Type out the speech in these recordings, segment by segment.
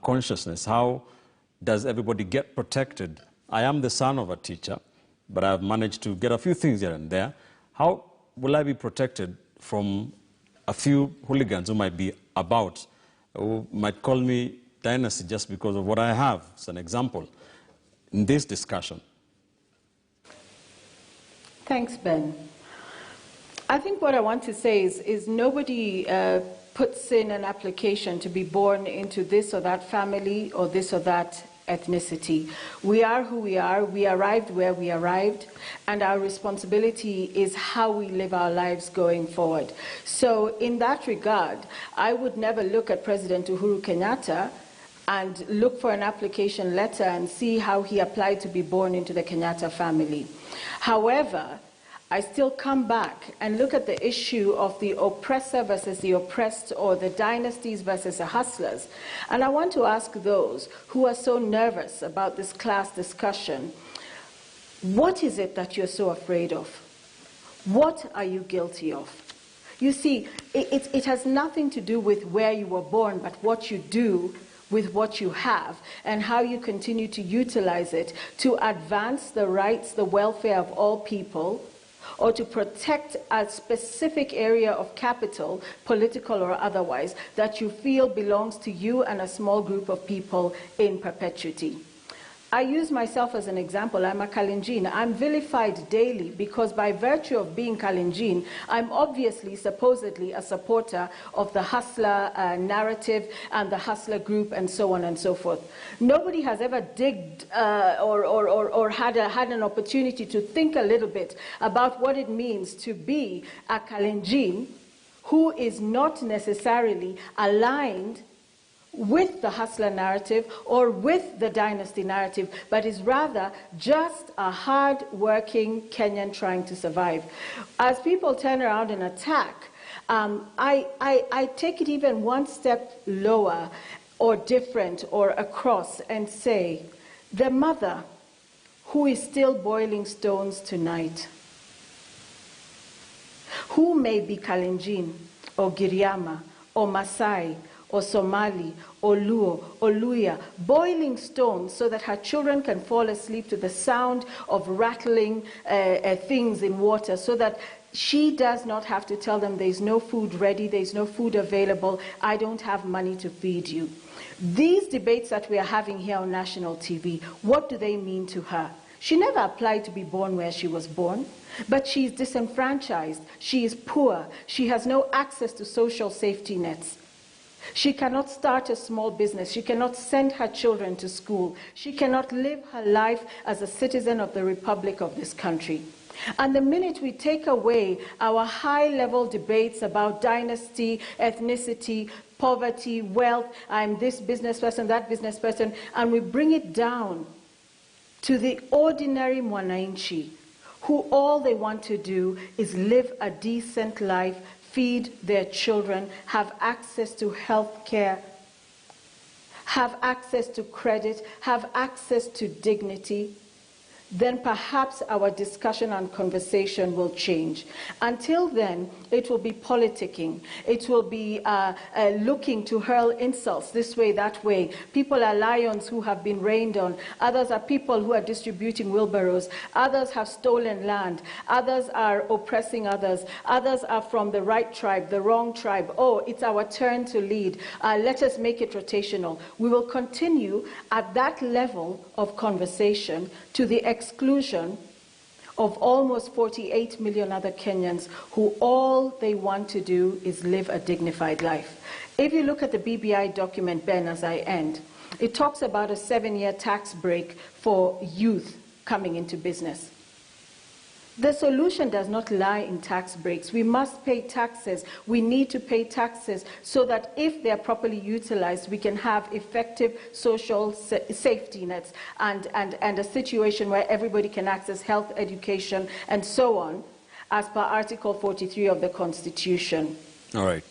consciousness? How does everybody get protected? I am the son of a teacher, but I've managed to get a few things here and there. How will I be protected from a few hooligans who might be about, who might call me dynasty just because of what I have, as an example, in this discussion? Thanks, Ben. I think what I want to say is nobody puts in an application to be born into this or that family or this or that ethnicity. We are who we are. We arrived where we arrived, and our responsibility is how we live our lives going forward. So in that regard, I would never look at President Uhuru Kenyatta and look for an application letter and see how he applied to be born into the Kenyatta family. However, I still come back and look at the issue of the oppressor versus the oppressed, or the dynasties versus the hustlers. And I want to ask those who are so nervous about this class discussion, what is it that you're so afraid of? What are you guilty of? You see, it has nothing to do with where you were born, but what you do with what you have and how you continue to utilize it to advance the rights, the welfare of all people, or to protect a specific area of capital, political or otherwise, that you feel belongs to you and a small group of people in perpetuity. I use myself as an example. I'm a Kalenjin. I'm vilified daily because by virtue of being Kalenjin, I'm obviously, supposedly, a supporter of the hustler narrative and the hustler group and so on and so forth. Nobody has ever digged or had an opportunity to think a little bit about what it means to be a Kalenjin who is not necessarily aligned with the hustler narrative or with the dynasty narrative, but is rather just a hard-working Kenyan trying to survive. As people turn around and attack, I take it even one step lower or different or across and say, the mother who is still boiling stones tonight, who may be Kalenjin or Giriama or Maasai or Somali, or Luo, or Luya, boiling stones so that her children can fall asleep to the sound of rattling things in water, so that she does not have to tell them there's no food ready, there's no food available, I don't have money to feed you. These debates that we are having here on national TV, what do they mean to her? She never applied to be born where she was born, but she is disenfranchised, she is poor, she has no access to social safety nets. She cannot start a small business. She cannot send her children to school. She cannot live her life as a citizen of the Republic of this country. And the minute we take away our high-level debates about dynasty, ethnicity, poverty, wealth, I'm this business person, that business person, and we bring it down to the ordinary Mwananchi, who all they want to do is live a decent life, feed their children, have access to health care, have access to credit, have access to dignity, then perhaps our discussion and conversation will change. Until then, it will be politicking. It will be looking to hurl insults this way, that way. People are lions who have been rained on. Others are people who are distributing wheelbarrows. Others have stolen land. Others are oppressing others. Others are from the right tribe, the wrong tribe. Oh, it's our turn to lead. Let us make it rotational. We will continue at that level of conversation to the exclusion of almost 48 million other Kenyans who all they want to do is live a dignified life. If you look at the BBI document, Ben, as I end, it talks about a 7-year tax break for youth coming into business. The solution does not lie in tax breaks. We must pay taxes. We need to pay taxes so that if they are properly utilized, we can have effective social safety nets and a situation where everybody can access health, education, and so on, as per Article 43 of the Constitution. All right.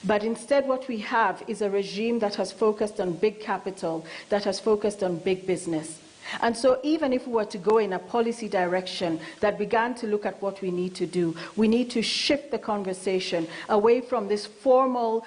But instead what we have is a regime that has focused on big capital, that has focused on big business. And so even if we were to go in a policy direction that began to look at what we need to do, we need to shift the conversation away from this formal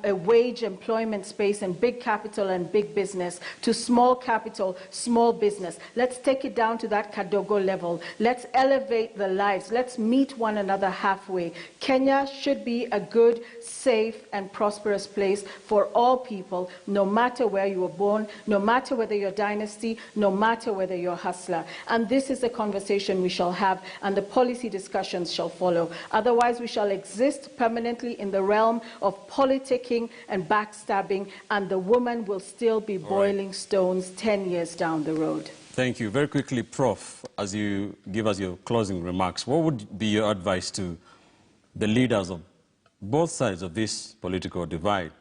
wage employment space and big capital and big business to small capital, small business. Let's take it down to that Kadogo level. Let's elevate the lives. Let's meet one another halfway. Kenya should be a good, safe, and prosperous place for all people, no matter where you were born, no matter whether you're dynasty, no matter whether you're a hustler. And this is the conversation we shall have, and the policy discussions shall follow. Otherwise, we shall exist permanently in the realm of politicking and backstabbing, and the woman will still be boiling stones 10 years down the road. Thank you. Very quickly, Prof, as you give us your closing remarks, what would be your advice to the leaders of both sides of this political divide